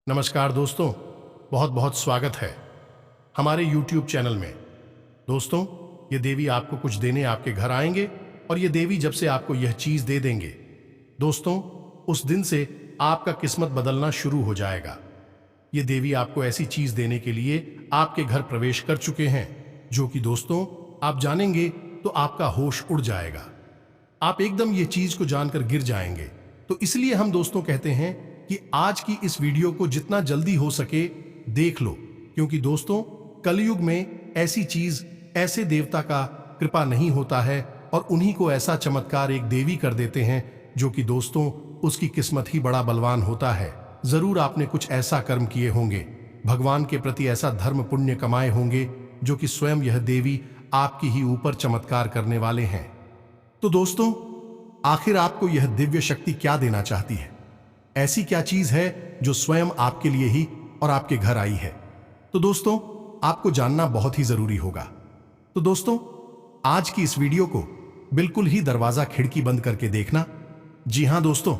नमस्कार दोस्तों, बहुत बहुत स्वागत है हमारे YouTube चैनल में। दोस्तों, ये देवी आपको कुछ देने आपके घर आएंगे और ये देवी जब से आपको यह चीज दे देंगे दोस्तों, उस दिन से आपका किस्मत बदलना शुरू हो जाएगा। ये देवी आपको ऐसी चीज देने के लिए आपके घर प्रवेश कर चुके हैं जो कि दोस्तों आप जानेंगे तो आपका होश उड़ जाएगा। आप एकदम ये चीज को जानकर गिर जाएंगे। तो इसलिए हम दोस्तों कहते हैं कि आज की इस वीडियो को जितना जल्दी हो सके देख लो, क्योंकि दोस्तों कलयुग में ऐसी चीज ऐसे देवता का कृपा नहीं होता है और उन्हीं को ऐसा चमत्कार एक देवी कर देते हैं जो कि दोस्तों उसकी किस्मत ही बड़ा बलवान होता है। जरूर आपने कुछ ऐसा कर्म किए होंगे, भगवान के प्रति ऐसा धर्म पुण्य कमाए होंगे जो कि स्वयं यह देवी आपकी ही ऊपर चमत्कार करने वाले हैं। तो दोस्तों आखिर आपको यह दिव्य शक्ति क्या देना चाहती है? ऐसी क्या चीज है जो स्वयं आपके लिए ही और आपके घर आई है? तो दोस्तों आपको जानना बहुत ही जरूरी होगा। तो दोस्तों आज की इस वीडियो को बिल्कुल ही दरवाजा खिड़की बंद करके देखना। जी हां दोस्तों,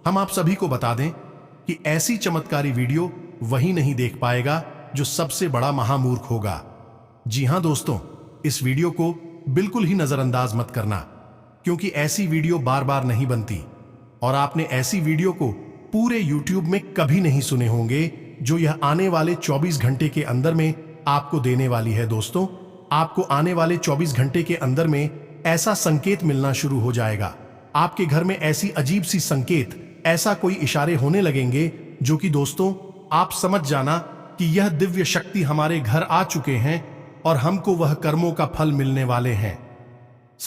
हम आप सभी को बता दें कि ऐसी चमत्कारी वीडियो वही नहीं देख पाएगा जो सबसे बड़ा महामूर्ख होगा। जी हां दोस्तों, इस वीडियो को बिल्कुल ही नजरअंदाज मत करना, क्योंकि ऐसी वीडियो बार बार नहीं बनती और आपने ऐसी वीडियो को पूरे YouTube में कभी नहीं सुने होंगे जो यह आने वाले 24 घंटे के अंदर में आपको देने वाली है। दोस्तों आपको आने वाले 24 घंटे के अंदर में ऐसा संकेत मिलना शुरू हो जाएगा। आपके घर में ऐसी अजीब सी संकेत, ऐसा कोई इशारे होने लगेंगे जो कि दोस्तों आप समझ जाना कि यह दिव्य शक्ति हमारे घर आ चुके हैं और हमको वह कर्मों का फल मिलने वाले हैं।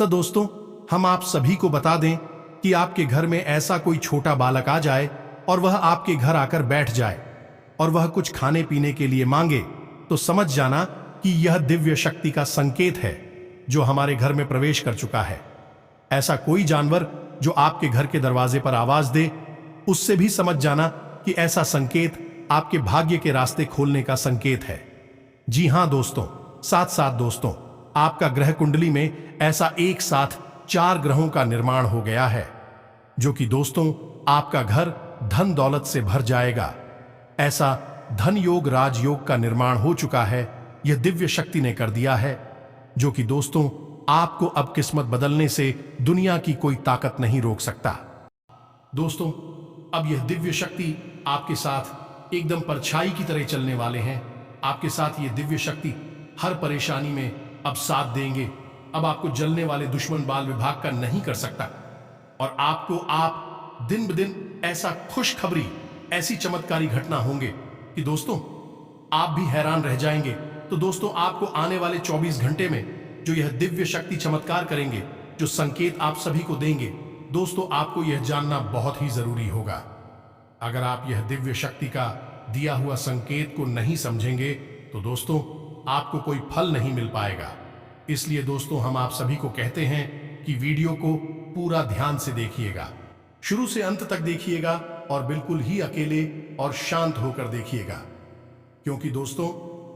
दोस्तों हम आप सभी को बता दें कि आपके घर में ऐसा कोई छोटा बालक आ जाए और वह आपके घर आकर बैठ जाए और वह कुछ खाने पीने के लिए मांगे, तो समझ जाना कि यह दिव्य शक्ति का संकेत है जो हमारे घर में प्रवेश कर चुका है। ऐसा कोई जानवर जो आपके घर के दरवाजे पर आवाज दे, उससे भी समझ जाना कि ऐसा संकेत आपके भाग्य के रास्ते खोलने का संकेत है। जी हां दोस्तों, साथ साथ दोस्तों आपका ग्रह कुंडली में ऐसा एक साथ 4 ग्रहों का निर्माण हो गया है जो कि दोस्तों आपका घर धन दौलत से भर जाएगा। ऐसा धन योग राजयोग का निर्माण हो चुका है, यह दिव्य शक्ति ने कर दिया है जो कि दोस्तों आपको अब किस्मत बदलने से दुनिया की कोई ताकत नहीं रोक सकता। दोस्तों अब यह दिव्य शक्ति आपके साथ एकदम परछाई की तरह चलने वाले हैं। आपके साथ ये दिव्य शक्ति हर परेशानी में अब साथ देंगे। अब आपको जलने वाले दुश्मन बाल विभाग का नहीं कर सकता और आपको आप दिन ब दिन ऐसा खुशखबरी, ऐसी चमत्कारी घटना होंगे कि दोस्तों आप भी हैरान रह जाएंगे। तो दोस्तों आपको आने वाले 24 घंटे में जो यह दिव्य शक्ति चमत्कार करेंगे, जो संकेत आप सभी को देंगे, दोस्तों आपको यह जानना बहुत ही जरूरी होगा। अगर आप यह दिव्य शक्ति का दिया हुआ संकेत को नहीं समझेंगे तो दोस्तों आपको कोई फल नहीं मिल पाएगा। इसलिए दोस्तों हम आप सभी को कहते हैं कि वीडियो को पूरा ध्यान से देखिएगा, शुरू से अंत तक देखिएगा और बिल्कुल ही अकेले और शांत होकर देखिएगा, क्योंकि दोस्तों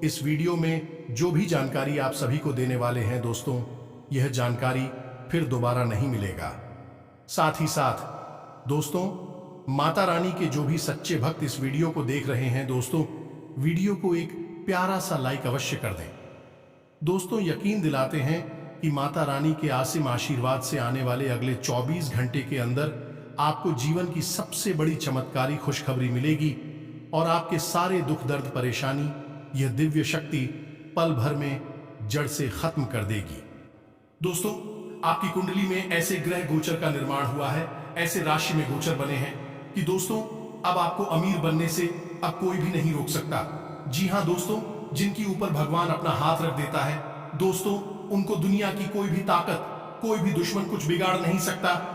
इस वीडियो में जो भी जानकारी आप सभी को देने वाले हैं दोस्तों, यह जानकारी फिर दोबारा नहीं मिलेगा। साथ ही साथ दोस्तों माता रानी के जो भी सच्चे भक्त इस वीडियो को देख रहे हैं दोस्तों, वीडियो को एक प्यारा सा लाइक अवश्य कर दें। दोस्तों यकीन दिलाते हैं कि माता रानी के असीम आशीर्वाद से आने वाले अगले 24 घंटे के अंदर आपको जीवन की सबसे बड़ी चमत्कारी खुशखबरी मिलेगी और आपके सारे दुख दर्द परेशानी यह दिव्य शक्ति पल भर में जड़ से खत्म कर देगी। दोस्तों आपकी कुंडली में ऐसे ग्रह गोचर का निर्माण हुआ है, ऐसे राशि में गोचर बने हैं कि दोस्तों अब आपको अमीर बनने से अब कोई भी नहीं रोक सकता। जी हां दोस्तों, जिनके ऊपर भगवान अपना हाथ रख देता है दोस्तों, उनको दुनिया की कोई भी ताकत, कोई भी दुश्मन कुछ बिगाड़ नहीं सकता।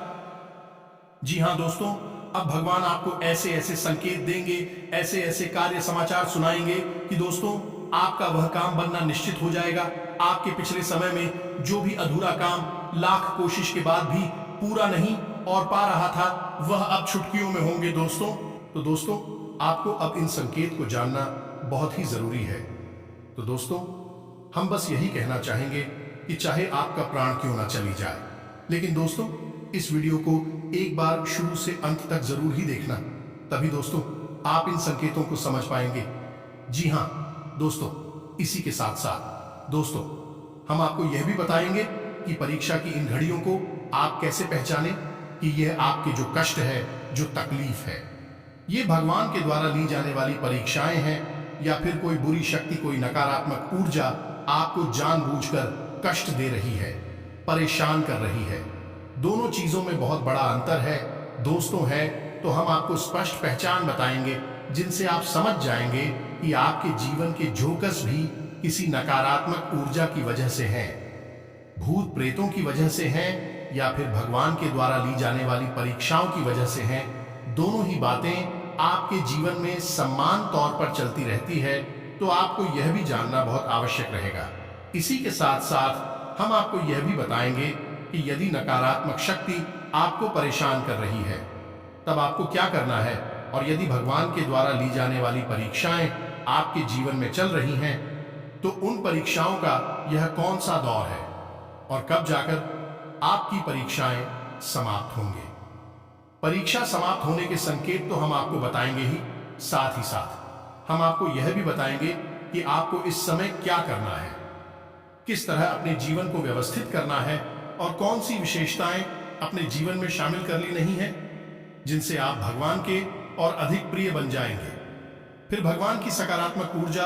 जी हां दोस्तों, अब भगवान आपको ऐसे ऐसे संकेत देंगे, ऐसे ऐसे कार्य समाचार सुनाएंगे कि दोस्तों आपका वह काम बनना निश्चित हो जाएगा। आपके पिछले समय में जो भी अधूरा काम लाख कोशिश के बाद भी पूरा नहीं और पा रहा था, वह अब चुटकियों में होंगे दोस्तों। तो दोस्तों आपको अब इन संकेत को जानना बहुत ही जरूरी है। तो दोस्तों हम बस यही कहना चाहेंगे कि चाहे आपका प्राण क्यों ना चली जाए, लेकिन दोस्तों इस वीडियो को एक बार शुरू से अंत तक जरूर ही देखना, तभी दोस्तों आप इन संकेतों को समझ पाएंगे। जी हाँ दोस्तों, इसी के साथ साथ दोस्तों हम आपको यह भी बताएंगे कि परीक्षा की इन घड़ियों को आप कैसे पहचानें कि यह आपके जो कष्ट है, जो तकलीफ है, ये भगवान के द्वारा ली जाने वाली परीक्षाएं हैं या फिर कोई बुरी शक्ति, कोई नकारात्मक ऊर्जा आपको जानबूझकर कष्ट दे रही है, परेशान कर रही है। दोनों चीजों में बहुत बड़ा अंतर है दोस्तों। है तो हम आपको स्पष्ट पहचान बताएंगे जिनसे आप समझ जाएंगे कि आपके जीवन के झोंकस भी किसी नकारात्मक ऊर्जा की वजह से हैं, भूत प्रेतों की वजह से हैं या फिर भगवान के द्वारा ली जाने वाली परीक्षाओं की वजह से हैं। दोनों ही बातें आपके जीवन में समान तौर पर चलती रहती है, तो आपको यह भी जानना बहुत आवश्यक रहेगा। इसी के साथ साथ हम आपको यह भी बताएंगे कि यदि नकारात्मक शक्ति आपको परेशान कर रही है तब आपको क्या करना है, और यदि भगवान के द्वारा ली जाने वाली परीक्षाएं आपके जीवन में चल रही हैं तो उन परीक्षाओं का यह कौन सा दौर है और कब जाकर आपकी परीक्षाएं समाप्त होंगे। परीक्षा समाप्त होने के संकेत तो हम आपको बताएंगे ही, साथ ही साथ हम आपको यह भी बताएंगे कि आपको इस समय क्या करना है, किस तरह अपने जीवन को व्यवस्थित करना है और कौन सी विशेषताएं अपने जीवन में शामिल कर ली नहीं है जिनसे आप भगवान के और अधिक प्रिय बन जाएंगे। फिर भगवान की सकारात्मक ऊर्जा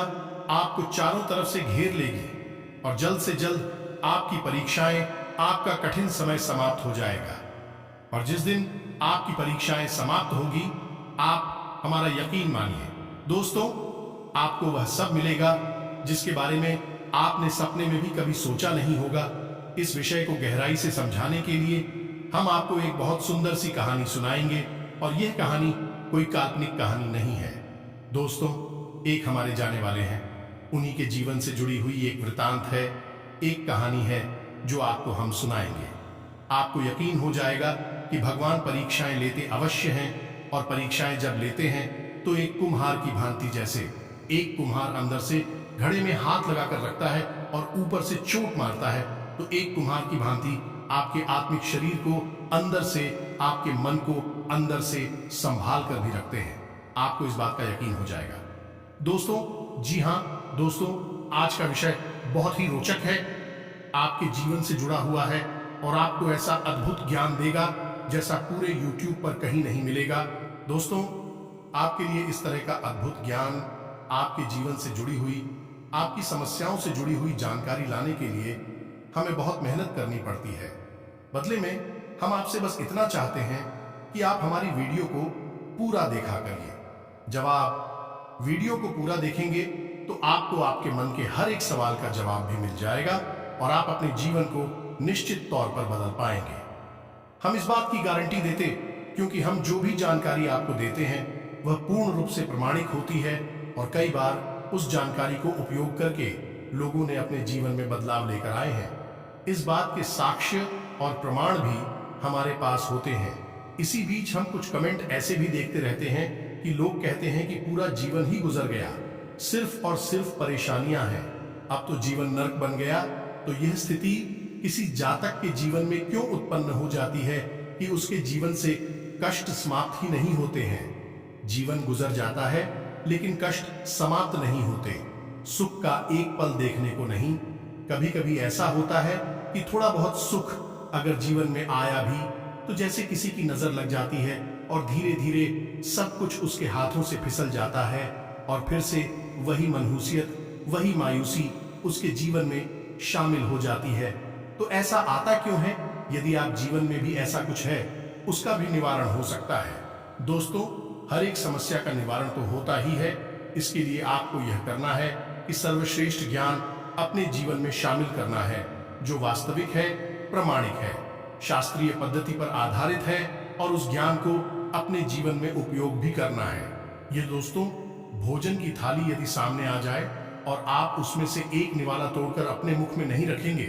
आपको चारों तरफ से घेर लेगी और जल्द से जल्द आपकी परीक्षाएं, आपका कठिन समय समाप्त हो जाएगा। और जिस दिन आपकी परीक्षाएं समाप्त होगी, आप हमारा यकीन मानिए दोस्तों, आपको वह सब मिलेगा जिसके बारे में आपने सपने में भी कभी सोचा नहीं होगा। इस विषय को गहराई से समझाने के लिए हम आपको एक बहुत सुंदर सी कहानी सुनाएंगे, और यह कहानी कोई काल्पनिक कहानी नहीं है दोस्तों। एक हमारे जाने वाले हैं, उन्हीं के जीवन से जुड़ी हुई एक वृतांत है, एक कहानी है जो आपको हम सुनाएंगे। आपको यकीन हो जाएगा कि भगवान परीक्षाएं लेते अवश्य हैं, और परीक्षाएं जब लेते हैं तो एक कुम्हार की भांति, जैसे एक कुम्हार अंदर से घड़े में हाथ लगाकर रखता है और ऊपर से चोट मारता है, तो एक कुम्हार की भांति आपके आत्मिक शरीर को अंदर से, आपके मन को अंदर से संभाल कर भी रखते हैं। आपको इस बात का यकीन हो जाएगा दोस्तों। जी हाँ दोस्तों, आज का विषय बहुत ही रोचक है, आपके जीवन से जुड़ा हुआ है और आपको ऐसा अद्भुत ज्ञान देगा जैसा पूरे YouTube पर कहीं नहीं मिलेगा। दोस्तों, आपके लिए इस तरह का अद्भुत ज्ञान, आपके जीवन से जुड़ी हुई, आपकी समस्याओं से जुड़ी हुई जानकारी लाने के लिए हमें बहुत मेहनत करनी पड़ती है। बदले में हम आपसे बस इतना चाहते हैं कि आप हमारी वीडियो को पूरा देखा करिए। जब आप वीडियो को पूरा देखेंगे तो आपको आपके मन के हर एक सवाल का जवाब भी मिल जाएगा और आप अपने जीवन को निश्चित तौर पर बदल पाएंगे। हम इस बात की गारंटी देते, क्योंकि हम जो भी जानकारी आपको देते हैं वह पूर्ण रूप से प्रमाणिक होती है, और कई बार उस जानकारी को उपयोग करके लोगों ने अपने जीवन में बदलाव लेकर आए हैं। इस बात के साक्ष्य और प्रमाण भी हमारे पास होते हैं। इसी बीच हम कुछ कमेंट ऐसे भी देखते रहते हैं कि लोग कहते हैं कि पूरा जीवन ही गुजर गया, सिर्फ और सिर्फ परेशानियां हैं, अब तो जीवन नर्क बन गया। तो यह स्थिति किसी जातक के जीवन में क्यों उत्पन्न हो जाती है कि उसके जीवन से कष्ट समाप्त ही नहीं होते हैं। जीवन गुजर जाता है लेकिन कष्ट समाप्त नहीं होते, सुख का एक पल देखने को नहीं। कभी कभी ऐसा होता है कि थोड़ा बहुत सुख अगर जीवन में आया भी तो जैसे किसी की नजर लग जाती है और धीरे धीरे सब कुछ उसके हाथों से फिसल जाता है, और फिर से वही मनहूसियत, वही मायूसी उसके जीवन में शामिल हो जाती है। तो ऐसा आता क्यों है? यदि आप जीवन में भी ऐसा कुछ है, उसका भी निवारण हो सकता है। दोस्तों, हर एक समस्या का निवारण तो होता ही है। इसके लिए आपको यह करना है कि सर्वश्रेष्ठ ज्ञान अपने जीवन में शामिल करना है, जो वास्तविक है, प्रमाणिक है, शास्त्रीय पद्धति पर आधारित है, और उस ज्ञान को अपने जीवन में उपयोग भी करना है। ये दोस्तों, भोजन की थाली यदि सामने आ जाए और आप उसमें से एक निवाला तोड़कर अपने मुख में नहीं रखेंगे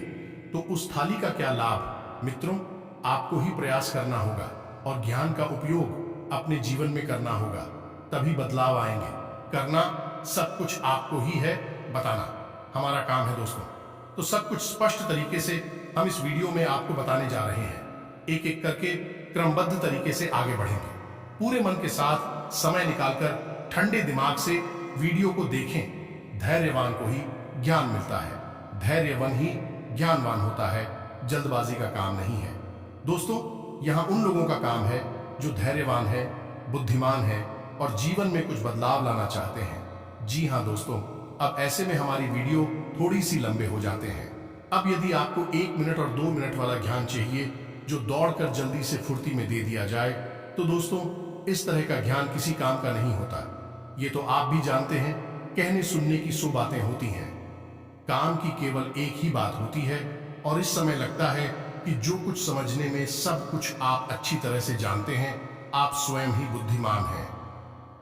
तो उस थाली का क्या लाभ। मित्रों, आपको ही प्रयास करना होगा और ज्ञान का उपयोग अपने जीवन में करना होगा, तभी बदलाव आएंगे। करना सब कुछ आपको ही है, बताना हमारा काम है दोस्तों। तो सब कुछ स्पष्ट तरीके से हम इस वीडियो में आपको बताने जा रहे हैं। एक एक करके क्रमबद्ध तरीके से आगे बढ़ेंगे। पूरे मन के साथ समय निकालकर ठंडे दिमाग से वीडियो को देखें। धैर्यवान को ही ज्ञान मिलता है, धैर्यवान ही ज्ञानवान होता है, जल्दबाजी का काम नहीं है। दोस्तों, यहाँ उन लोगों का काम है जो धैर्यवान है, बुद्धिमान है और जीवन में कुछ बदलाव लाना चाहते हैं। जी हाँ दोस्तों, अब ऐसे में हमारी वीडियो थोड़ी सी लंबे हो जाते हैं। अब यदि आपको 1 मिनट और 2 मिनट वाला ज्ञान चाहिए जो दौड़कर जल्दी से फुर्ती में दे दिया जाए, तो दोस्तों इस तरह का ज्ञान किसी काम का नहीं होता। ये तो आप भी जानते हैं, कहने सुनने की 100 बातें होती हैं, काम की केवल एक ही बात होती है। और इस समय लगता है कि जो कुछ समझने में सब कुछ आप अच्छी तरह से जानते हैं, आप स्वयं ही बुद्धिमान हैं।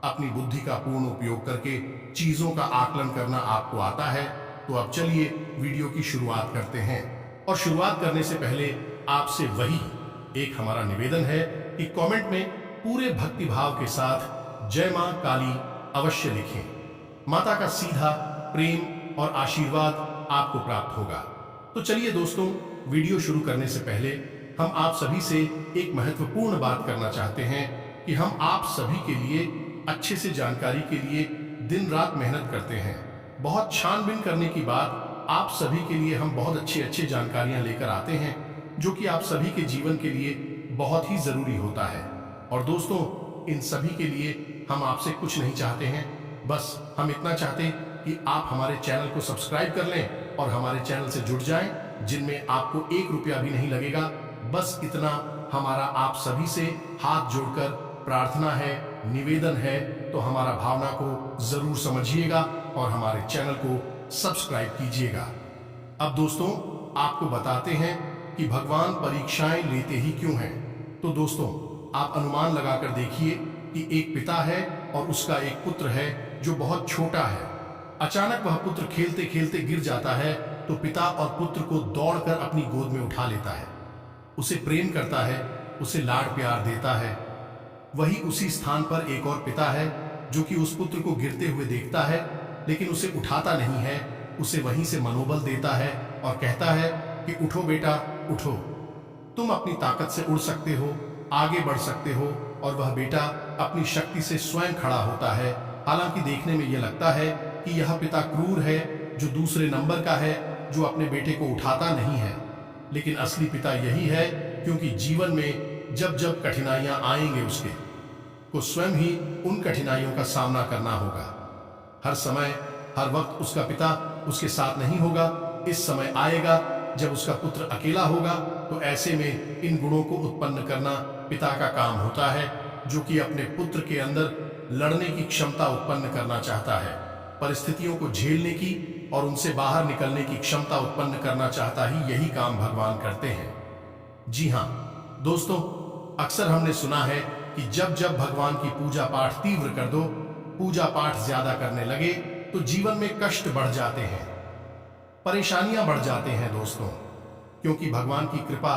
अपनी बुद्धि का पूर्ण उपयोग करके चीजों का आकलन करना आपको आता है। तो अब चलिए वीडियो की शुरुआत करते हैं। और शुरुआत करने से पहले आपसे वही एक हमारा निवेदन है कि कमेंट में पूरे भक्ति भाव के साथ जय मां काली अवश्य लिखें। माता का सीधा प्रेम और आशीर्वाद आपको प्राप्त होगा। तो चलिए दोस्तों, वीडियो शुरू करने से पहले हम आप सभी से एक महत्वपूर्ण बात करना चाहते हैं कि हम आप सभी के लिए अच्छे से जानकारी के लिए दिन रात मेहनत करते हैं। बहुत छानबीन करने के बाद आप सभी के लिए हम बहुत अच्छी जानकारियां लेकर आते हैं जो कि आप सभी के जीवन के लिए बहुत ही जरूरी होता है। और दोस्तों, इन सभी के लिए हम आपसे कुछ नहीं चाहते हैं, बस हम इतना चाहते हैं कि आप हमारे चैनल को सब्सक्राइब कर लें और हमारे चैनल से जुड़ जाएं, जिनमें आपको 1 रुपया भी नहीं लगेगा। बस इतना हमारा आप सभी से हाथ जोड़कर प्रार्थना है, निवेदन है। तो हमारा भावना को जरूर समझिएगा और हमारे चैनल को सब्सक्राइब कीजिएगा। अब दोस्तों, आपको बताते हैं कि भगवान परीक्षाएं लेते ही क्यों हैं। तो दोस्तों, आप अनुमान लगाकर देखिए कि एक पिता है और उसका एक पुत्र है जो बहुत छोटा है। अचानक वह पुत्र खेलते खेलते गिर जाता है तो पिता और पुत्र को दौड़कर अपनी गोद में उठा लेता है, उसे प्रेम करता है, उसे लाड प्यार देता है। वही उसी स्थान पर एक और पिता है जो कि उस पुत्र को गिरते हुए देखता है लेकिन उसे उठाता नहीं है, उसे वहीं से मनोबल देता है और कहता है कि उठो बेटा उठो, तुम अपनी ताकत से उड़ सकते हो, आगे बढ़ सकते हो। और वह बेटा अपनी शक्ति से स्वयं खड़ा होता है। हालांकि देखने में यह लगता है कि यह पिता क्रूर है, जो दूसरे नंबर का है, जो अपने बेटे को उठाता नहीं है, लेकिन असली पिता यही है, क्योंकि जीवन में जब जब कठिनाइयां आएंगे उसके को स्वयं ही उन कठिनाइयों का सामना करना होगा। हर समय हर वक्त उसका पिता उसके साथ नहीं होगा। इस समय आएगा जब उसका पुत्र अकेला होगा, तो ऐसे में इन गुणों को उत्पन्न करना पिता का काम होता है, जो कि अपने पुत्र के अंदर लड़ने की क्षमता उत्पन्न करना चाहता है, परिस्थितियों को झेलने की और उनसे बाहर निकलने की क्षमता उत्पन्न करना चाहता ही यही काम भगवान करते हैं। जी हाँ दोस्तों, अक्सर हमने सुना है कि जब जब भगवान की पूजा पाठ तीव्र कर दो, पूजा पाठ ज्यादा करने लगे, तो जीवन में कष्ट बढ़ जाते हैं, परेशानियां बढ़ जाते हैं दोस्तों, क्योंकि भगवान की कृपा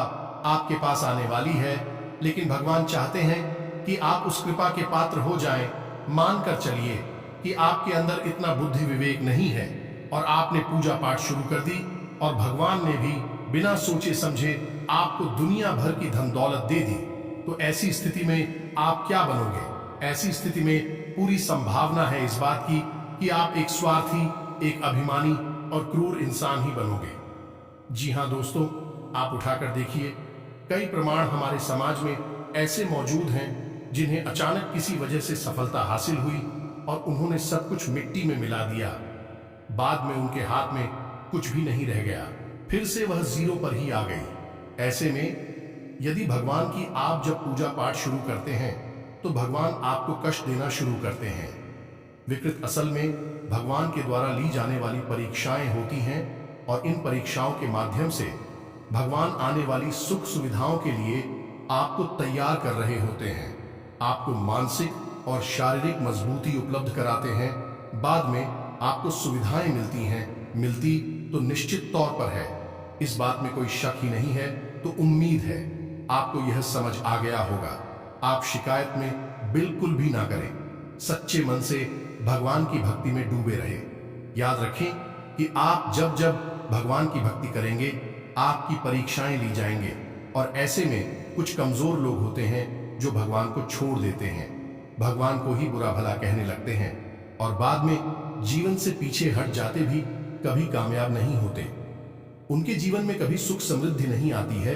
आपके पास आने वाली है। लेकिन भगवान चाहते हैं कि आप उस कृपा के पात्र हो जाएं। मानकर चलिए कि आपके अंदर इतना बुद्धि विवेक नहीं है और आपने पूजा पाठ शुरू कर दी और भगवान ने भी बिना सोचे समझे आपको दुनिया भर की धन दौलत दे दी, तो ऐसी स्थिति में आप क्या बनोगे? ऐसी स्थिति में पूरी संभावना है इस बात की कि आप एक स्वार्थी, एक अभिमानी और क्रूर इंसान ही बनोगे। जी हाँ दोस्तों, आप उठाकर देखिए, कई प्रमाण हमारे समाज में ऐसे मौजूद हैं जिन्हें अचानक किसी वजह से सफलता हासिल हुई और उन्होंने सब कुछ मिट्टी में मिला दिया। बाद में उनके हाथ में कुछ भी नहीं रह गया, फिर से वह जीरो पर ही आ गई। ऐसे में यदि भगवान की आप जब पूजा पाठ शुरू करते हैं तो भगवान आपको कष्ट देना शुरू करते हैं। विकृत असल में भगवान के द्वारा ली जाने वाली परीक्षाएं होती हैं और इन परीक्षाओं के माध्यम से भगवान आने वाली सुख सुविधाओं के लिए आपको तैयार कर रहे होते हैं, आपको मानसिक और शारीरिक मजबूती उपलब्ध कराते हैं। बाद में आपको सुविधाएं मिलती तो निश्चित तौर पर है, इस बात में कोई शक ही नहीं है। तो उम्मीद है आपको यह समझ आ गया होगा। आप शिकायत में बिल्कुल भी ना करें, सच्चे मन से भगवान की भक्ति में डूबे रहे। याद रखें कि आप जब जब भगवान की भक्ति करेंगे, आपकी परीक्षाएं ली जाएंगे। और ऐसे में कुछ कमजोर लोग होते हैं जो भगवान को छोड़ देते हैं, भगवान को ही बुरा भला कहने लगते हैं और बाद में जीवन से पीछे हट जाते भी कभी कामयाब नहीं होते। उनके जीवन में कभी सुख समृद्धि नहीं आती है।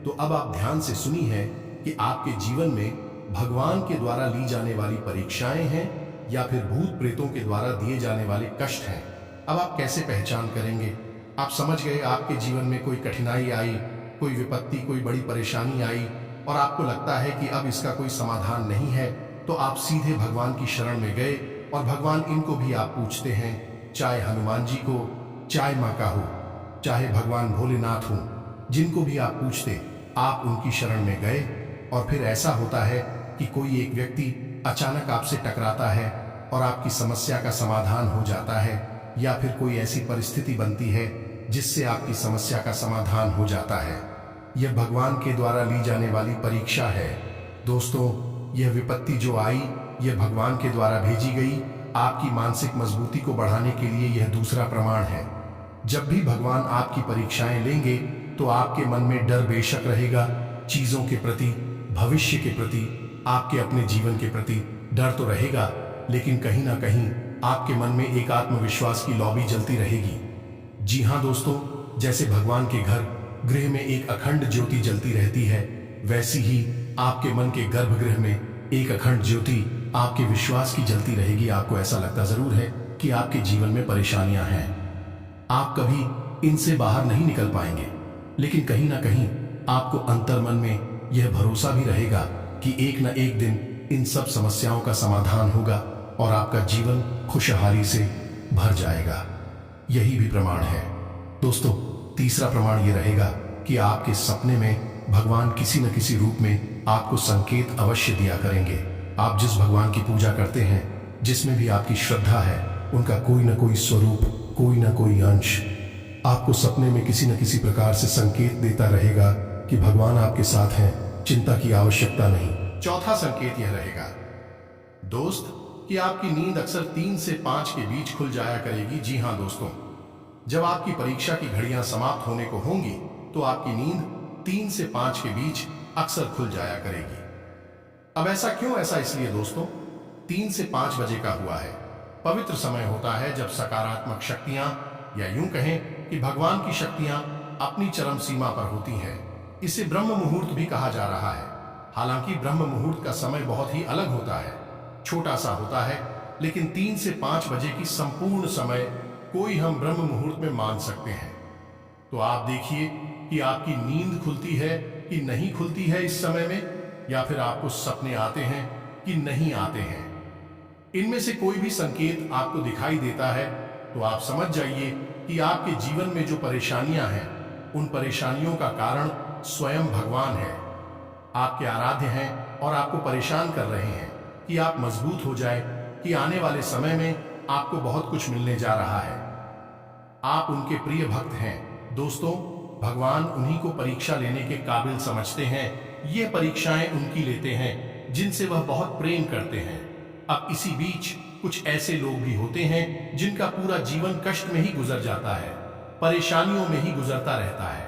तो अब आप ध्यान से सुनिए कि आपके जीवन में भगवान के द्वारा ली जाने वाली परीक्षाएं हैं या फिर भूत प्रेतों के द्वारा दिए जाने वाले कष्ट हैं। अब आप कैसे पहचान करेंगे? आप समझ गए, आपके जीवन में कोई कठिनाई आई, कोई विपत्ति, कोई बड़ी परेशानी आई और आपको लगता है कि अब इसका कोई समाधान नहीं है, तो आप सीधे भगवान की शरण में गए और भगवान इनको भी आप पूछते हैं, चाहे हनुमान जी को, चाहे माँ का हो, चाहे भगवान भोलेनाथ हो, जिनको भी आप पूछते, आप उनकी शरण में गए और फिर ऐसा होता है कि कोई एक व्यक्ति अचानक आपसे टकराता है और आपकी समस्या का समाधान हो जाता है, या फिर कोई ऐसी परिस्थिति बनती है जिससे आपकी समस्या का समाधान हो जाता है। यह भगवान के द्वारा ली जाने वाली परीक्षा है। दोस्तों, यह विपत्ति जो आई, यह भगवान के द्वारा भेजी गई आपकी मानसिक मजबूती को बढ़ाने के लिए यह दूसरा प्रमाण है। जब भी भगवान आपकी परीक्षाएं लेंगे तो आपके मन में डर बेशक रहेगा, चीजों के प्रति, भविष्य के प्रति, आपके अपने जीवन के प्रति डर तो रहेगा, लेकिन कहीं ना कहीं आपके मन में एक आत्मविश्वास की लौ भी जलती रहेगी। जी हाँ दोस्तों, जैसे भगवान के घर गृह में एक अखंड ज्योति जलती रहती है, वैसी ही आपके मन के गर्भगृह में एक अखंड ज्योति आपके विश्वास की जलती रहेगी। आपको ऐसा लगता जरूर है कि आपके जीवन में परेशानियां हैं, आप कभी इनसे बाहर नहीं निकल पाएंगे, लेकिन कहीं ना कहीं आपको अंतर्मन में यह भरोसा भी रहेगा कि एक न एक दिन इन सब समस्याओं का समाधान होगा और आपका जीवन खुशहाली से भर जाएगा। यही भी प्रमाण है। दोस्तों, तीसरा प्रमाण यह रहेगा कि आपके सपने में भगवान किसी न किसी रूप में आपको संकेत अवश्य दिया करेंगे। आप जिस भगवान की पूजा करते हैं, जिसमें भी आपकी श्रद्धा है, उनका कोई न कोई स्वरूप, कोई न कोई अंश आपको सपने में किसी न किसी प्रकार से संकेत देता रहेगा कि भगवान आपके साथ हैं, चिंता की आवश्यकता नहीं। चौथा संकेत यह रहेगा दोस्त कि आपकी नींद अक्सर 3 से 5 के बीच खुल जाया करेगी। जी हाँ दोस्तों, जब आपकी परीक्षा की घड़ियां समाप्त होने को होंगी तो आपकी नींद 3 से 5 के बीच अक्सर खुल जाया करेगी। अब ऐसा क्यों? ऐसा इसलिए दोस्तों, 3 से 5 बजे का हुआ है, पवित्र समय होता है जब सकारात्मक शक्तियां, या यूं कहें कि भगवान की शक्तियां अपनी चरम सीमा पर होती हैं। इसे ब्रह्म मुहूर्त भी कहा जा रहा है। हालांकि ब्रह्म मुहूर्त का समय बहुत ही अलग होता है, छोटा सा होता है, लेकिन 3 से 5 बजे की संपूर्ण समय कोई हम ब्रह्म मुहूर्त में मान सकते हैं। तो आप देखिए कि आपकी नींद खुलती है कि नहीं खुलती है इस समय में, या फिर आपको सपने आते हैं कि नहीं आते हैं। इनमें से कोई भी संकेत आपको दिखाई देता है तो आप समझ जाइए कि आपके जीवन में जो परेशानियां हैं, उन परेशानियों का कारण स्वयं भगवान है, आपके आराध्य हैं और आपको परेशान कर रहे हैं कि आप मजबूत हो जाए, कि आने वाले समय में आपको बहुत कुछ मिलने जा रहा है। आप उनके प्रिय भक्त हैं। दोस्तों, भगवान उन्हीं को परीक्षा लेने के काबिल समझते हैं। ये परीक्षाएं उनकी लेते हैं जिनसे वह बहुत प्रेम करते हैं। अब इसी बीच कुछ ऐसे लोग भी होते हैं जिनका पूरा जीवन कष्ट में ही गुजर जाता है, परेशानियों में ही गुजरता रहता है।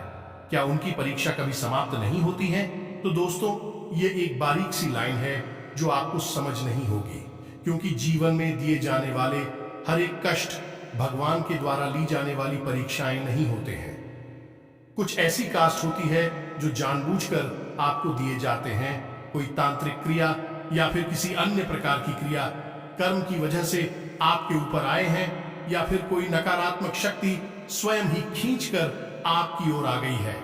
क्या उनकी परीक्षा कभी समाप्त नहीं होती है? तो दोस्तों, ये एक बारीक सी लाइन है जो आपको समझ नहीं होगी, क्योंकि जीवन में दिए जाने वाले हर एक कष्ट भगवान के द्वारा ली जाने वाली परीक्षाएं नहीं होते हैं। कुछ ऐसी कास्ट होती है जो जानबूझकर आपको दिए जाते हैं। कोई तांत्रिक क्रिया या फिर किसी अन्य प्रकार की क्रिया कर्म की वजह से आपके ऊपर आए हैं, या फिर कोई नकारात्मक शक्ति स्वयं ही खींचकर आपकी ओर आ गई है।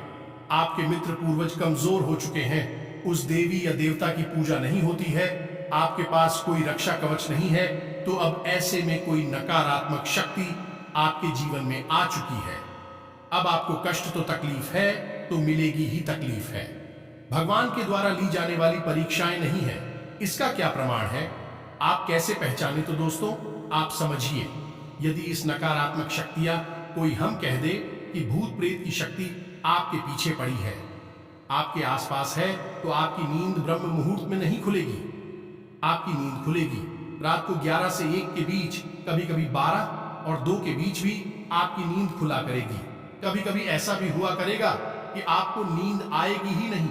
आपके मित्र पूर्वज कमजोर हो चुके हैं, उस देवी या देवता की पूजा नहीं होती है, आपके पास कोई रक्षा कवच नहीं है, तो अब ऐसे में कोई नकारात्मक शक्ति आपके जीवन में आ चुकी है। अब आपको कष्ट तो तकलीफ है, तो मिलेगी ही तकलीफ है। भगवान के द्वारा ली जाने वाली परीक्षाएं नहीं है। इसका क्या प्रमाण है? आप कैसे पहचाने? तो दोस्तों, आप समझिए, यदि इस नकारात्मक शक्तियां कोई हम कह दे कि भूत प्रेत की शक्ति आपके पीछे पड़ी है, आपके आसपास है, तो आपकी नींद ब्रह्म मुहूर्त में नहीं खुलेगी। आपकी नींद खुलेगी रात को 11 से 1 के बीच, कभी कभी 12 और 2 के बीच भी आपकी नींद खुला करेगी। कभी कभी ऐसा भी हुआ करेगा कि आपको नींद आएगी ही नहीं,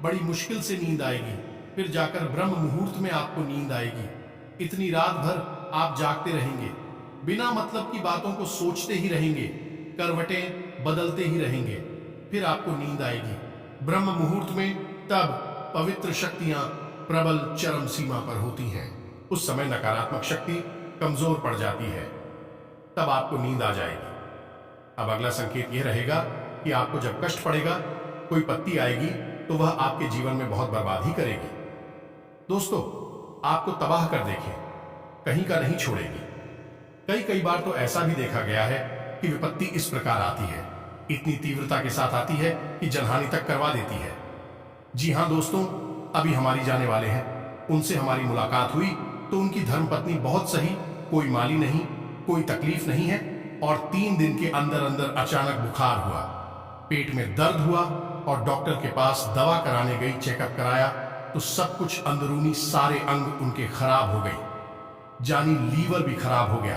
बड़ी मुश्किल से नींद आएगी। फिर जाकर ब्रह्म मुहूर्त में आपको नींद आएगी। इतनी रात भर आप जागते रहेंगे, बिना मतलब की बातों को सोचते ही रहेंगे, करवटें बदलते ही रहेंगे, फिर आपको नींद आएगी ब्रह्म मुहूर्त में। तब पवित्र शक्तियां प्रबल चरम सीमा पर होती हैं। उस समय नकारात्मक शक्ति कमजोर पड़ जाती है, तब आपको नींद आ जाएगी। अब अगला संकेत यह रहेगा कि आपको जब कष्ट पड़ेगा, कोई पत्ती आएगी तो वह आपके जीवन में बहुत बर्बादी करेगी। दोस्तों, आपको तबाह कर देखे, कहीं का नहीं छोड़ेगी। कई बार तो ऐसा भी देखा गया है कि विपत्ति इस प्रकार आती है, इतनी तीव्रता के साथ आती है कि जनहानि तक करवा देती है। जी हां दोस्तों, अभी हमारी जाने वाले हैं, उनसे हमारी मुलाकात हुई तो उनकी धर्मपत्नी बहुत सही, कोई माली नहीं, कोई तकलीफ नहीं है, और 3 दिन के अंदर अंदर अचानक बुखार हुआ, पेट में दर्द हुआ और डॉक्टर के पास दवा कराने गई, चेकअप कराया तो सब कुछ अंदरूनी सारे अंग उनके खराब हो गई। जानी लीवर भी खराब हो गया,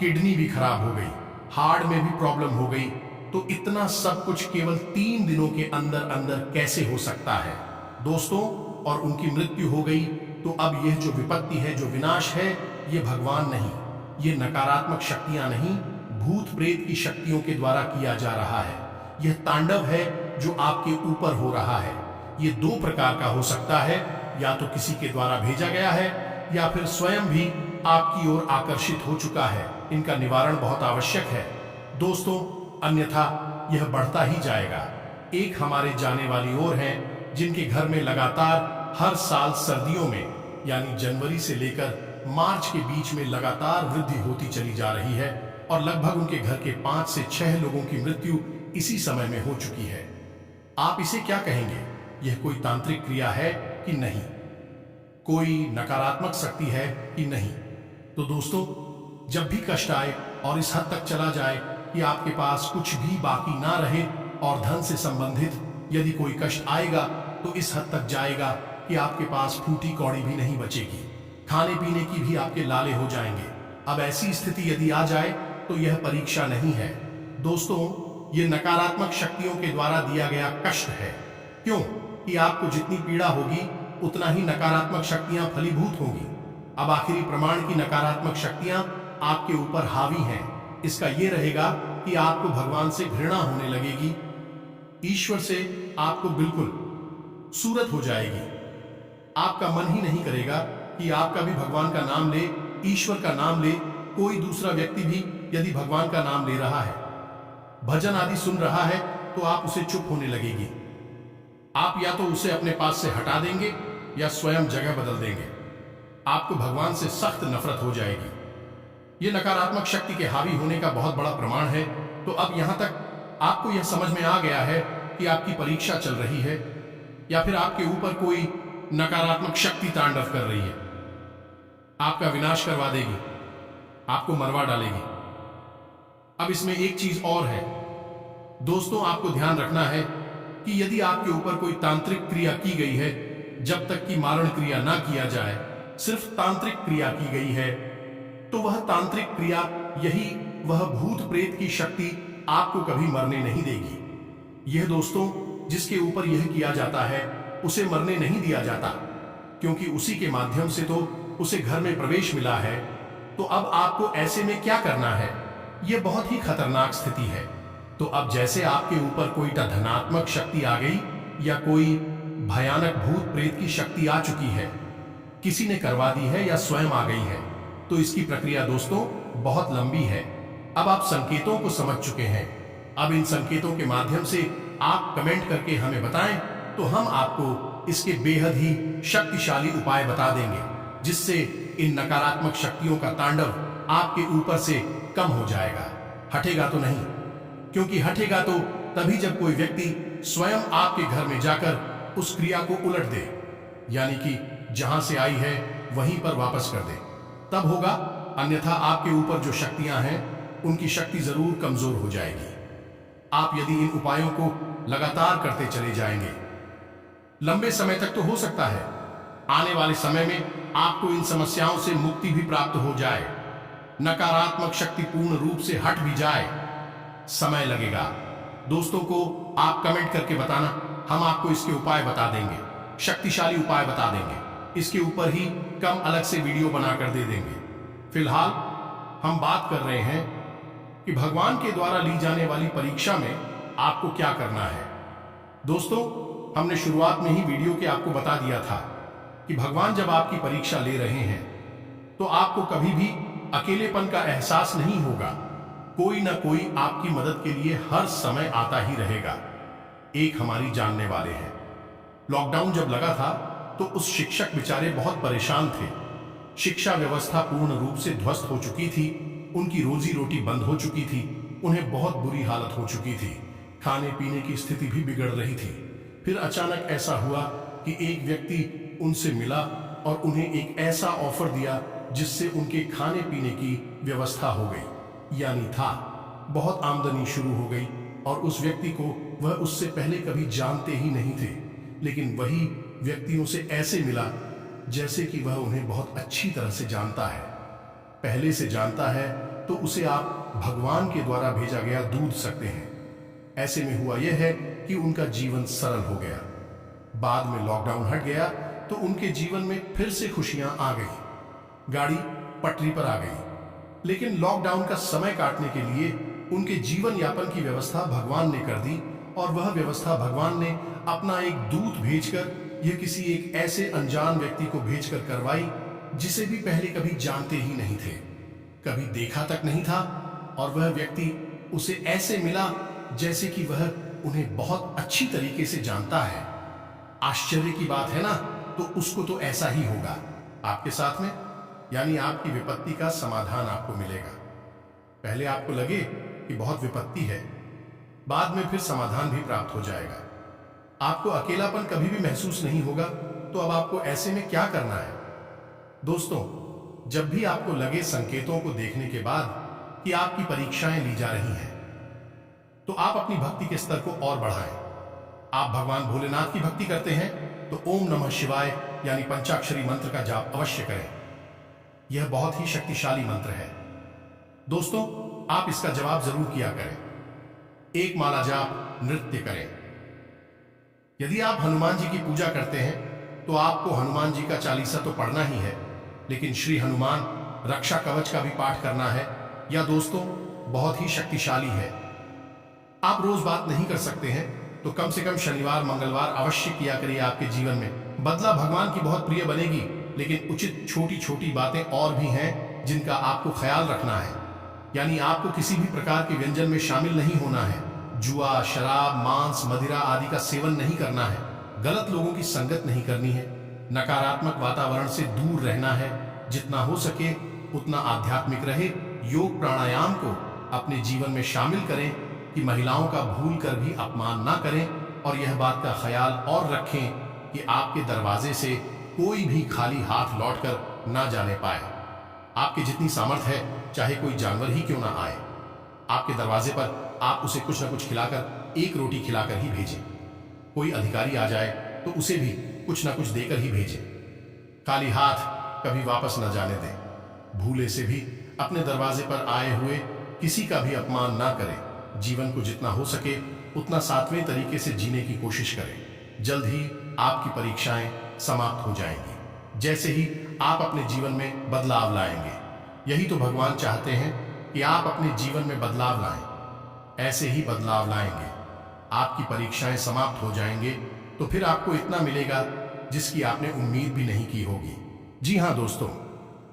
किडनी भी खराब हो गई, हार्ट में भी प्रॉब्लम हो गई। तो इतना सब कुछ केवल 3 दिनों के अंदर अंदर कैसे हो सकता है दोस्तों? और उनकी मृत्यु हो गई। तो अब यह जो विपत्ति है, जो विनाश है, ये भगवान नहीं, ये नकारात्मक शक्तियां नहीं, भूत प्रेत की शक्तियों के द्वारा किया जा रहा है। यह तांडव है जो आपके ऊपर हो रहा है। ये 2 प्रकार का हो सकता है, या तो किसी के द्वारा भेजा गया है या फिर स्वयं भी आपकी ओर आकर्षित हो चुका है। इनका निवारण बहुत आवश्यक है दोस्तों, अन्यथा यह बढ़ता ही जाएगा। एक हमारे जाने वाली ओर हैं जिनके घर में लगातार हर साल सर्दियों में, यानी जनवरी से लेकर मार्च के बीच में लगातार वृद्धि होती चली जा रही है, और लगभग उनके घर के 5 से 6 लोगों की मृत्यु इसी समय में हो चुकी है। आप इसे क्या कहेंगे? यह कोई तांत्रिक क्रिया है कि नहीं? कोई नकारात्मक शक्ति है कि नहीं? तो दोस्तों, जब भी कष्ट आए और इस हद तक चला जाए कि आपके पास कुछ भी बाकी ना रहे, और धन से संबंधित यदि कोई कष्ट आएगा तो इस हद तक जाएगा कि आपके पास फूटी कौड़ी भी नहीं बचेगी, खाने पीने की भी आपके लाले हो जाएंगे। अब ऐसी स्थिति यदि आ जाए तो यह परीक्षा नहीं है दोस्तों, ये नकारात्मक शक्तियों के द्वारा दिया गया कष्ट है। क्यों? कि आपको जितनी पीड़ा होगी उतना ही नकारात्मक शक्तियां फलीभूत होंगी। अब आखिरी प्रमाण की नकारात्मक शक्तियां आपके ऊपर हावी हैं, इसका यह रहेगा कि आपको भगवान से घृणा होने लगेगी, ईश्वर से आपको बिल्कुल सूरत हो जाएगी। आपका मन ही नहीं करेगा कि आपका भी भगवान का नाम ले, ईश्वर का नाम ले। कोई दूसरा व्यक्ति भी यदि भगवान का नाम ले रहा है, भजन आदि सुन रहा है, तो आप उसे चुप होने लगेगी। आप या तो उसे अपने पास से हटा देंगे या स्वयं जगह बदल देंगे। आपको भगवान से सख्त नफरत हो जाएगी। यह नकारात्मक शक्ति के हावी होने का बहुत बड़ा प्रमाण है। तो अब यहां तक आपको यह समझ में आ गया है कि आपकी परीक्षा चल रही है, या फिर आपके ऊपर कोई नकारात्मक शक्ति तांडव कर रही है, आपका विनाश करवा देगी, आपको मरवा डालेगी। अब इसमें एक चीज और है दोस्तों, आपको ध्यान रखना है कि यदि आपके ऊपर कोई तांत्रिक क्रिया की गई है, जब तक कि मारण क्रिया ना किया जाए, सिर्फ तांत्रिक क्रिया की गई है, तो वह तांत्रिक क्रिया, यही वह भूत प्रेत की शक्ति आपको कभी मरने नहीं देगी। यह दोस्तों, जिसके ऊपर यह किया जाता है उसे मरने नहीं दिया जाता, क्योंकि उसी के माध्यम से तो उसे घर में प्रवेश मिला है। तो अब आपको ऐसे में क्या करना है? यह बहुत ही खतरनाक स्थिति है। तो अब जैसे आपके ऊपर कोई धनात्मक शक्ति आ गई या कोई भयानक भूत प्रेत की शक्ति आ चुकी है, किसी ने करवा दी है या स्वयं आ गई है, तो इसकी प्रक्रिया दोस्तों बहुत लंबी है। अब आप संकेतों को समझ चुके हैं। अब इन संकेतों के माध्यम से आप कमेंट करके हमें बताएं, तो हम आपको इसके बेहद ही शक्तिशाली उपाय बता देंगे, जिससे इन नकारात्मक शक्तियों का तांडव आपके ऊपर से कम हो जाएगा। हटेगा तो नहीं, क्योंकि हटेगा तो तभी जब कोई व्यक्ति स्वयं आपके घर में जाकर उस क्रिया को उलट दे, यानी कि जहां से आई है वहीं पर वापस कर दे, तब होगा। अन्यथा आपके ऊपर जो शक्तियां हैं उनकी शक्ति जरूर कमजोर हो जाएगी। आप यदि इन उपायों को लगातार करते चले जाएंगे, लंबे समय तक तो हो सकता है आने वाले समय में आपको इन समस्याओं से मुक्ति भी प्राप्त हो जाए, नकारात्मक शक्ति पूर्ण रूप से हट भी जाए। समय लगेगा। दोस्तों को आप कमेंट करके बताना, हम आपको इसके उपाय बता देंगे। शक्तिशाली उपाय बता देंगे। इसके ऊपर ही कम अलग से वीडियो बनाकर दे देंगे। फिलहाल हम बात कर रहे हैं कि भगवान के द्वारा ली जाने वाली परीक्षा में आपको क्या करना है। दोस्तों, हमने शुरुआत में ही वीडियो के आपको बता दिया था कि भगवान जब आपकी परीक्षा ले रहे हैं तो आपको कभी भी अकेलेपन का एहसास नहीं होगा। कोई ना कोई आपकी मदद के लिए हर समय आता ही रहेगा। एक हमारी जानने वाले हैं, लॉकडाउन जब लगा था तो उस शिक्षक बेचारे बहुत परेशान थे। शिक्षा व्यवस्था पूर्ण रूप से ध्वस्त हो चुकी थी, उनकी रोजी रोटी बंद हो चुकी थी, उन्हें बहुत बुरी हालत हो चुकी थी, खाने पीने की स्थिति भी बिगड़ रही थी। फिर अचानक ऐसा हुआ कि एक व्यक्ति उनसे मिला और उन्हें एक ऐसा ऑफर दिया जिससे उनके खाने पीने की व्यवस्था हो गई, यानी था बहुत आमदनी शुरू हो गई। और उस व्यक्ति को वह उससे पहले कभी जानते ही नहीं थे, लेकिन वही व्यक्तियों से ऐसे मिला जैसे कि वह उन्हें बहुत अच्छी तरह से जानता है, पहले से जानता है, तो उसे आप भगवान के द्वारा भेजा गया दूध सकते हैं। ऐसे में हुआ यह है कि उनका जीवन सरल हो गया। बाद में लॉकडाउन हट गया तो उनके जीवन में फिर से खुशियां आ गई, गाड़ी पटरी पर आ गई। लेकिन लॉकडाउन का समय काटने के लिए उनके जीवन यापन की व्यवस्था भगवान ने कर दी, और वह व्यवस्था भगवान ने अपना एक दूत भेजकर, यह किसी एक ऐसे अनजान व्यक्ति को भेजकर करवाई जिसे भी पहले कभी जानते ही नहीं थे, कभी देखा तक नहीं था। और वह व्यक्ति उसे ऐसे मिला जैसे कि वह उन्हें बहुत अच्छी तरीके से जानता है। आश्चर्य की बात है ना, तो उसको तो ऐसा ही होगा आपके साथ में, यानी आपकी विपत्ति का समाधान आपको मिलेगा। पहले आपको लगे कि बहुत विपत्ति है, बाद में फिर समाधान भी प्राप्त हो जाएगा। आपको अकेलापन कभी भी महसूस नहीं होगा। तो अब आपको ऐसे में क्या करना है? दोस्तों, जब भी आपको लगे संकेतों को देखने के बाद कि आपकी परीक्षाएं ली जा रही हैं, तो आप अपनी भक्ति के स्तर को और बढ़ाएं। आप भगवान भोलेनाथ की भक्ति करते हैं तो ओम नमः शिवाय यानी पंचाक्षरी मंत्र का जाप अवश्य करें। यह बहुत ही शक्तिशाली मंत्र है। दोस्तों, आप इसका जवाब जरूर किया करें। एक माला जाप नृत्य करें। यदि आप हनुमान जी की पूजा करते हैं तो आपको हनुमान जी का चालीसा तो पढ़ना ही है, लेकिन श्री हनुमान रक्षा कवच का भी पाठ करना है। यह दोस्तों बहुत ही शक्तिशाली है। आप रोज बात नहीं कर सकते हैं तो कम से कम शनिवार मंगलवार अवश्य किया करिए। आपके जीवन में बदला भगवान की बहुत प्रिय बनेगी, लेकिन उचित छोटी छोटी बातें और भी हैं जिनका आपको ख्याल रखना है। यानी आपको किसी भी प्रकार के व्यंजन में शामिल नहीं होना है। जुआ, शराब, मांस, मदिरा आदि का सेवन नहीं करना है। गलत लोगों की संगत नहीं करनी है। नकारात्मक वातावरण से दूर रहना है। जितना हो सके उतना आध्यात्मिक रहे। योग प्राणायाम को अपने जीवन में शामिल करें कि महिलाओं का भूल कर भी अपमान ना करें, और यह बात का ख्याल और रखें कि आपके दरवाजे से कोई भी खाली हाथ लौटकर ना जाने पाए। आपकी जितनी सामर्थ्य है, चाहे कोई जानवर ही क्यों ना आए, आपके दरवाजे पर आप उसे कुछ न कुछ खिलाकर, एक रोटी खिलाकर ही भेजें। कोई अधिकारी आ जाए तो उसे भी कुछ न कुछ देकर ही भेजें। खाली हाथ कभी वापस न जाने दें। भूले से भी अपने दरवाजे पर आए हुए किसी का भी अपमान ना करें। जीवन को जितना हो सके उतना सात्वें तरीके से जीने की कोशिश करें। जल्द ही आपकी परीक्षाएं समाप्त हो जाएंगी, जैसे ही आप अपने जीवन में बदलाव लाएंगे। यही तो भगवान चाहते हैं कि आप अपने जीवन में बदलाव लाएं। ऐसे ही बदलाव लाएंगे, आपकी परीक्षाएं समाप्त हो जाएंगे, तो फिर आपको इतना मिलेगा जिसकी आपने उम्मीद भी नहीं की होगी। जी हाँ दोस्तों,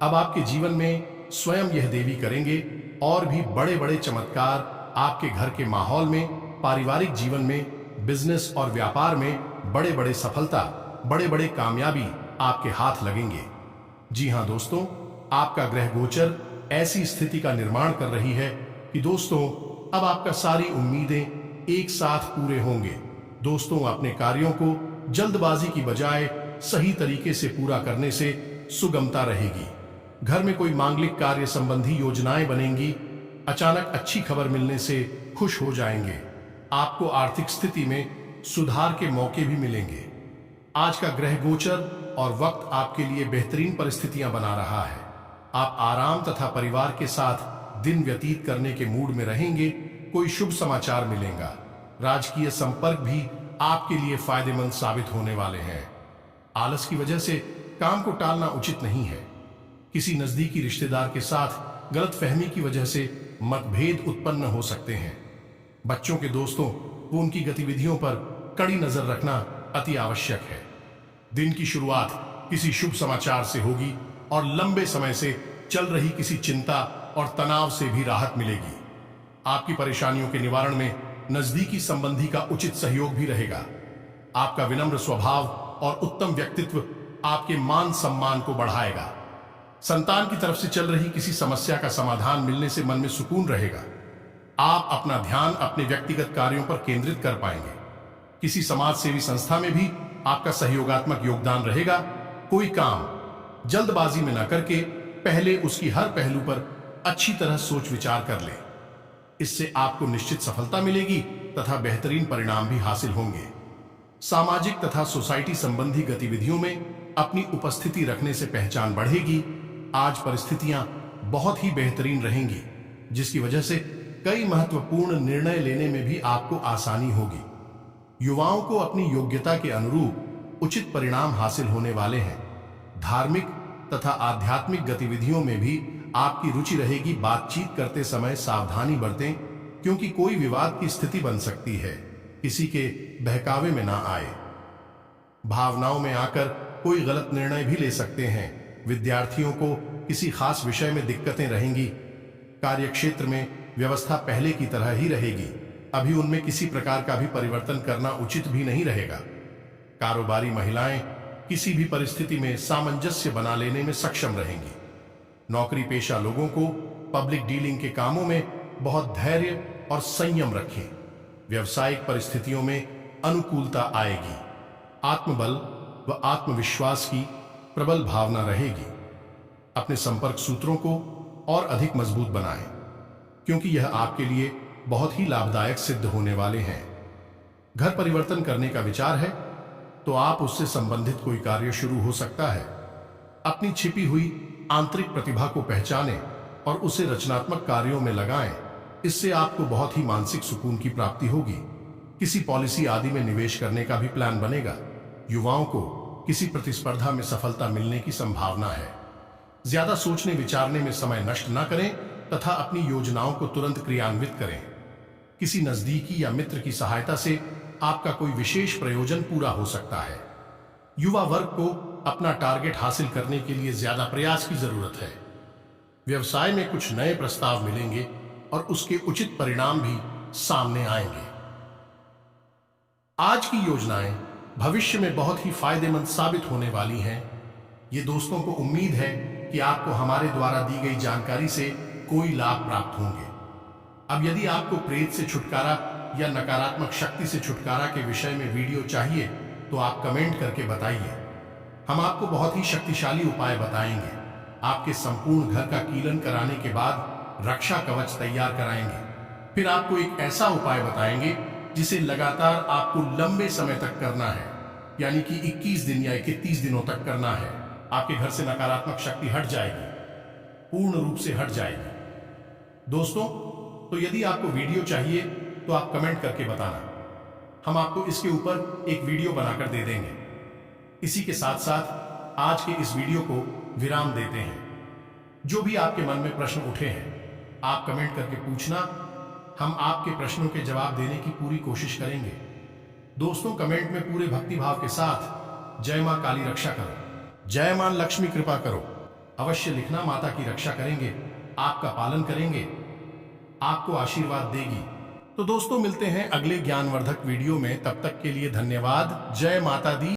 अब आपके जीवन में स्वयं यह देवी करेंगे और भी बड़े बड़े चमत्कार आपके घर के माहौल में, पारिवारिक जीवन में, बिजनेस और व्यापार में बड़े बड़े सफलता, बड़े बड़े कामयाबी आपके हाथ लगेंगे। जी हाँ दोस्तों, आपका ग्रह गोचर ऐसी स्थिति का निर्माण कर रही है कि दोस्तों अब आपका सारी उम्मीदें एक साथ पूरे होंगे। दोस्तों, अपने कार्यों को जल्दबाजी की बजाय सही तरीके से पूरा करने से सुगमता रहेगी। घर में कोई मांगलिक कार्य संबंधी योजनाएं बनेंगी। अचानक अच्छी खबर मिलने से खुश हो जाएंगे। आपको आर्थिक स्थिति में सुधार के मौके भी मिलेंगे। आज का ग्रह गोचर और वक्त आपके लिए बेहतरीन परिस्थितियां बना रहा है। आप आराम तथा परिवार के साथ दिन व्यतीत करने के मूड में रहेंगे। कोई शुभ समाचार मिलेगा। राजकीय संपर्क भी आपके लिए फायदेमंद साबित होने वाले हैं। आलस की वजह से काम को टालना उचित नहीं है। किसी नजदीकी रिश्तेदार के साथ गलतफहमी की वजह से मतभेद उत्पन्न हो सकते हैं। बच्चों के दोस्तों व उनकी गतिविधियों पर कड़ी नजर रखना अति आवश्यक है। दिन की शुरुआत किसी शुभ समाचार से होगी और लंबे समय से चल रही किसी चिंता और तनाव से भी राहत मिलेगी। आपकी परेशानियों के निवारण में नजदीकी संबंधी का उचित सहयोग भी रहेगा। आपका विनम्र स्वभाव और उत्तम व्यक्तित्व आपके मान सम्मान को बढ़ाएगा। संतान की तरफ से चल रही किसी समस्या का समाधान मिलने से मन में सुकून रहेगा। आप अपना ध्यान अपने व्यक्तिगत कार्यों पर केंद्रित कर पाएंगे। किसी समाज सेवी संस्था में भी आपका सहयोगात्मक योगदान रहेगा। कोई काम जल्दबाजी में न करके पहले उसकी हर पहलू पर अच्छी तरह सोच विचार कर लें। इससे आपको निश्चित सफलता मिलेगी तथा बेहतरीन परिणाम भी हासिल होंगे। सामाजिक तथा सोसाइटी संबंधी गतिविधियों में अपनी उपस्थिति रखने से पहचान बढ़ेगी। आज परिस्थितियां बहुत ही बेहतरीन रहेंगी, जिसकी वजह से कई महत्वपूर्ण निर्णय लेने में भी आपको आसानी होगी। युवाओं को अपनी योग्यता के अनुरूप उचित परिणाम हासिल होने वाले हैं। धार्मिक तथा आध्यात्मिक गतिविधियों में भी आपकी रुचि रहेगी। बातचीत करते समय सावधानी बरतें, क्योंकि कोई विवाद की स्थिति बन सकती है। किसी के बहकावे में ना आए। भावनाओं में आकर कोई गलत निर्णय भी ले सकते हैं। विद्यार्थियों को किसी खास विषय में दिक्कतें रहेंगी। कार्यक्षेत्र में व्यवस्था पहले की तरह ही रहेगी। अभी उनमें किसी प्रकार का भी परिवर्तन करना उचित भी नहीं रहेगा। कारोबारी महिलाएं किसी भी परिस्थिति में सामंजस्य बना लेने में सक्षम रहेंगी। नौकरी पेशा लोगों को पब्लिक डीलिंग के कामों में बहुत धैर्य और संयम रखें। व्यवसायिक परिस्थितियों में अनुकूलता आएगी। आत्मबल व आत्मविश्वास की प्रबल भावना रहेगी। अपने संपर्क सूत्रों को और अधिक मजबूत बनाएं, क्योंकि यह आपके लिए बहुत ही लाभदायक सिद्ध होने वाले हैं। घर परिवर्तन करने का विचार है तो आप उससे संबंधित कोई कार्य शुरू हो सकता है। अपनी छिपी हुई आंतरिक प्रतिभा को पहचानें और उसे रचनात्मक कार्यों में लगाएं। इससे आपको बहुत ही मानसिक सुकून की प्राप्ति होगी। किसी पॉलिसी आदि में निवेश करने का भी प्लान बनेगा। युवाओं को किसी प्रतिस्पर्धा में सफलता मिलने की संभावना है। ज्यादा सोचने विचारने में समय नष्ट न करें तथा अपनी योजनाओं को तुरंत क्रियान्वित करें। किसी नजदीकी या मित्र की सहायता से आपका कोई विशेष प्रयोजन पूरा हो सकता है। युवा वर्ग को अपना टारगेट हासिल करने के लिए ज्यादा प्रयास की जरूरत है। व्यवसाय में कुछ नए प्रस्ताव मिलेंगे और उसके उचित परिणाम भी सामने आएंगे। आज की योजनाएं भविष्य में बहुत ही फायदेमंद साबित होने वाली हैं। ये दोस्तों को उम्मीद है कि आपको हमारे द्वारा दी गई जानकारी से कोई लाभ प्राप्त होंगे। अब यदि आपको प्रेत से छुटकारा या नकारात्मक शक्ति से छुटकारा के विषय में वीडियो चाहिए तो आप कमेंट करके बताइए। हम आपको बहुत ही शक्तिशाली उपाय बताएंगे। आपके संपूर्ण घर का कीलन कराने के बाद रक्षा कवच तैयार कराएंगे। फिर आपको एक ऐसा उपाय बताएंगे जिसे लगातार आपको लंबे समय तक करना है, यानी कि 21 दिन या 31 दिनों तक करना है। आपके घर से नकारात्मक शक्ति हट जाएगी, पूर्ण रूप से हट जाएगी। दोस्तों, तो यदि आपको वीडियो चाहिए तो आप कमेंट करके बताना। हम आपको इसके ऊपर एक वीडियो बनाकर दे देंगे। इसी के साथ साथ आज के इस वीडियो को विराम देते हैं। जो भी आपके मन में प्रश्न उठे हैं आप कमेंट करके पूछना। हम आपके प्रश्नों के जवाब देने की पूरी कोशिश करेंगे। दोस्तों, कमेंट में पूरे भक्तिभाव के साथ जय मां काली रक्षा करो, जय मां लक्ष्मी कृपा करो अवश्य लिखना। माता की रक्षा करेंगे, आपका पालन करेंगे, आपको आशीर्वाद देगी। तो दोस्तों, मिलते हैं अगले ज्ञानवर्धक वीडियो में। तब तक के लिए धन्यवाद। जय माता दी।